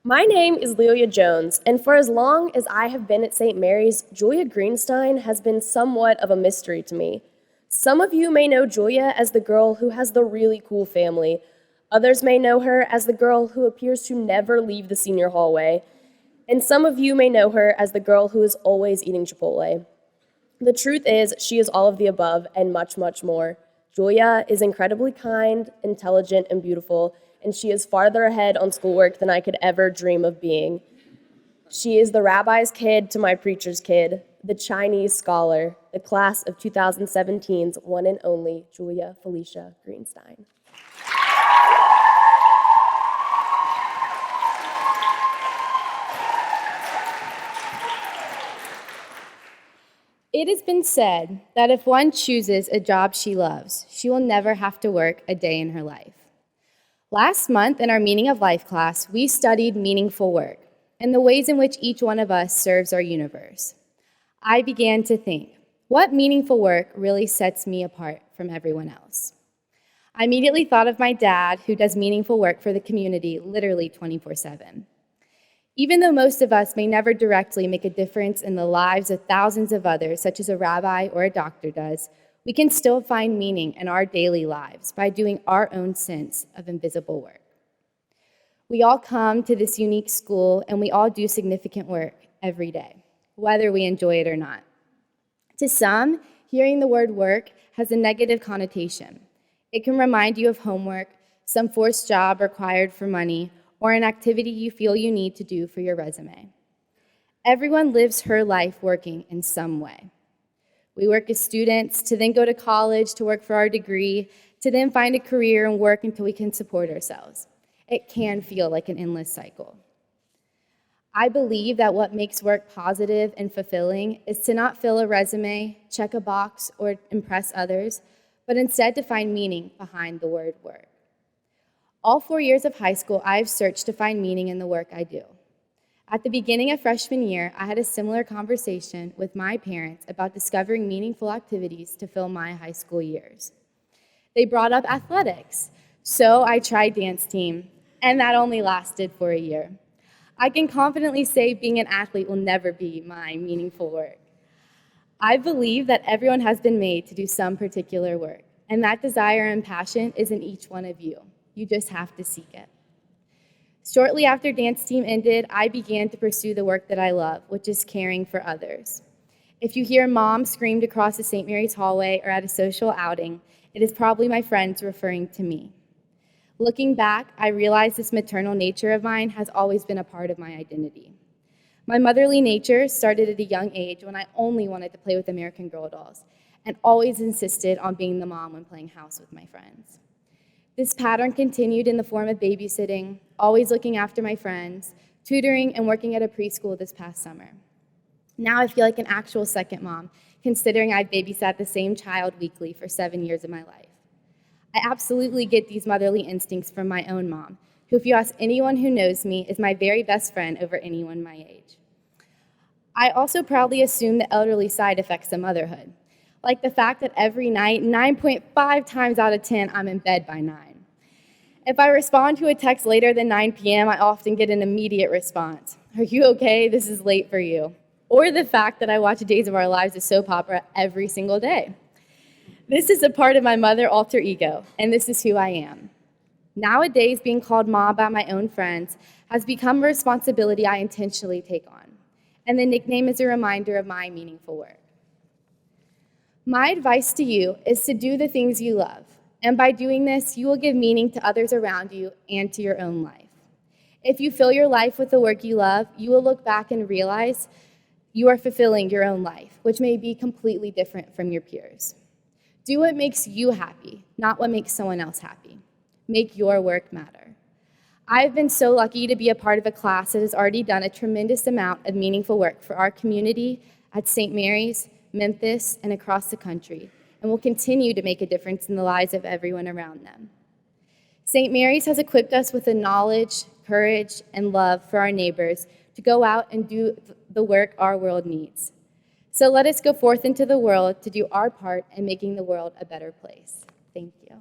My name is Julia Jones, and for as long as I have been at St. Mary's, Julia Greenstein has been somewhat of a mystery to me. Some of you may know Julia as the girl who has the really cool family. Others may know her as the girl who appears to never leave the senior hallway. And some of you may know her as the girl who is always eating Chipotle. The truth is, she is all of the above and much, much more. Julia is incredibly kind, intelligent, and beautiful, and she is farther ahead on schoolwork than I could ever dream of being. She is the rabbi's kid to my preacher's kid, the Chinese scholar, the class of 2017's one and only Julia Felicia Greenstein. It has been said that if one chooses a job she loves, she will never have to work a day in her life. Last month in our Meaning of Life class, we studied meaningful work and the ways in which each one of us serves our universe. I began to think, what meaningful work really sets me apart from everyone else? I immediately thought of my dad, who does meaningful work for the community literally 24/7. Even though most of us may never directly make a difference in the lives of thousands of others, such as a rabbi or a doctor does, we can still find meaning in our daily lives by doing our own sense of invisible work. We all come to this unique school and we all do significant work every day, whether we enjoy it or not. To some, hearing the word work has a negative connotation. It can remind you of homework, some forced job required for money, or an activity you feel you need to do for your resume. Everyone lives her life working in some way. We work as students, to then go to college, to work for our degree, to then find a career and work until we can support ourselves. It can feel like an endless cycle. I believe that what makes work positive and fulfilling is to not fill a resume, check a box, or impress others, but instead to find meaning behind the word work. All 4 years of high school, I've searched to find meaning in the work I do. At the beginning of freshman year, I had a similar conversation with my parents about discovering meaningful activities to fill my high school years. They brought up athletics, so I tried dance team, and that only lasted for a year. I can confidently say being an athlete will never be my meaningful work. I believe that everyone has been made to do some particular work, and that desire and passion is in each one of you. You just have to seek it. Shortly after dance team ended, I began to pursue the work that I love, which is caring for others. If you hear mom screamed across the St. Mary's hallway or at a social outing, it is probably my friends referring to me. Looking back, I realize this maternal nature of mine has always been a part of my identity. My motherly nature started at a young age when I only wanted to play with American Girl dolls and always insisted on being the mom when playing house with my friends. This pattern continued in the form of babysitting, always looking after my friends, tutoring, and working at a preschool this past summer. Now I feel like an actual second mom, considering I've babysat the same child weekly for 7 years of my life. I absolutely get these motherly instincts from my own mom, who, if you ask anyone who knows me, is my very best friend over anyone my age. I also proudly assume the elderly side effects of motherhood, like the fact that every night, 9.5 times out of 10, I'm in bed by 9. If I respond to a text later than 9 p.m., I often get an immediate response. Are you okay? This is late for you. Or the fact that I watch Days of Our Lives as soap opera every single day. This is a part of my mother alter ego, and this is who I am. Nowadays, being called mom by my own friends has become a responsibility I intentionally take on, and the nickname is a reminder of my meaningful work. My advice to you is to do the things you love, and by doing this, you will give meaning to others around you and to your own life. If you fill your life with the work you love, you will look back and realize you are fulfilling your own life, which may be completely different from your peers. Do what makes you happy, not what makes someone else happy. Make your work matter. I've been so lucky to be a part of a class that has already done a tremendous amount of meaningful work for our community at St. Mary's, Memphis, and across the country, and will continue to make a difference in the lives of everyone around them. St. Mary's has equipped us with the knowledge, courage, and love for our neighbors to go out and do the work our world needs. So let us go forth into the world to do our part in making the world a better place. Thank you.